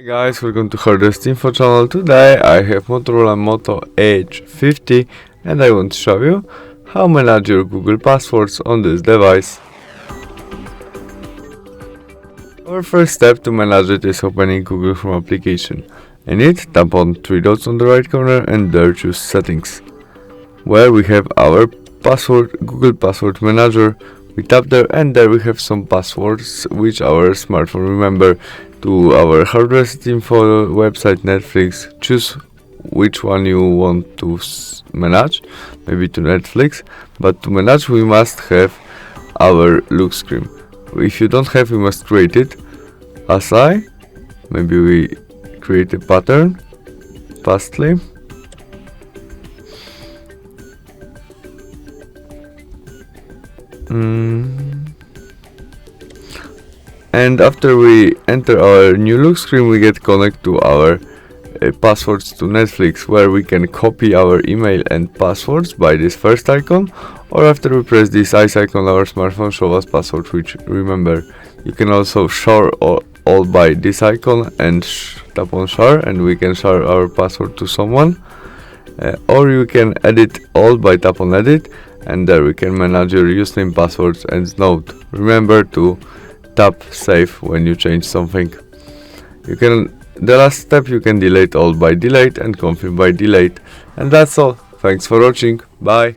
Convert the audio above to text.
Hey guys, welcome to HardReset.Info channel. Today I have Motorola Moto Edge 50 and I want to show you how to manage your Google passwords on this device. Our first step to manage it is opening Google Chrome application. In it, tap on three dots on the right corner and there choose settings, where we have our password, Google Password Manager. We tap there and there we have some passwords which our smartphone remember. To our HardReset.Info website, Netflix, choose which one you want to manage, maybe to Netflix, but to manage we must have our look screen. If you don't have, we must create it. Maybe we create a pattern, fastly. And after we enter our new look screen, we get connect to our passwords to Netflix, where we can copy our email and passwords by this first icon, or after we press this ice icon, our smartphone show us password which remember. You can also share all by this icon and tap on share, and we can share our password to someone, or you can edit all by tap on edit, and there we can manage your username, passwords, and note. Remember to tap save when you change something. The last step, you can delete all by delete and confirm by delete. And that's all. Thanks for watching. Bye.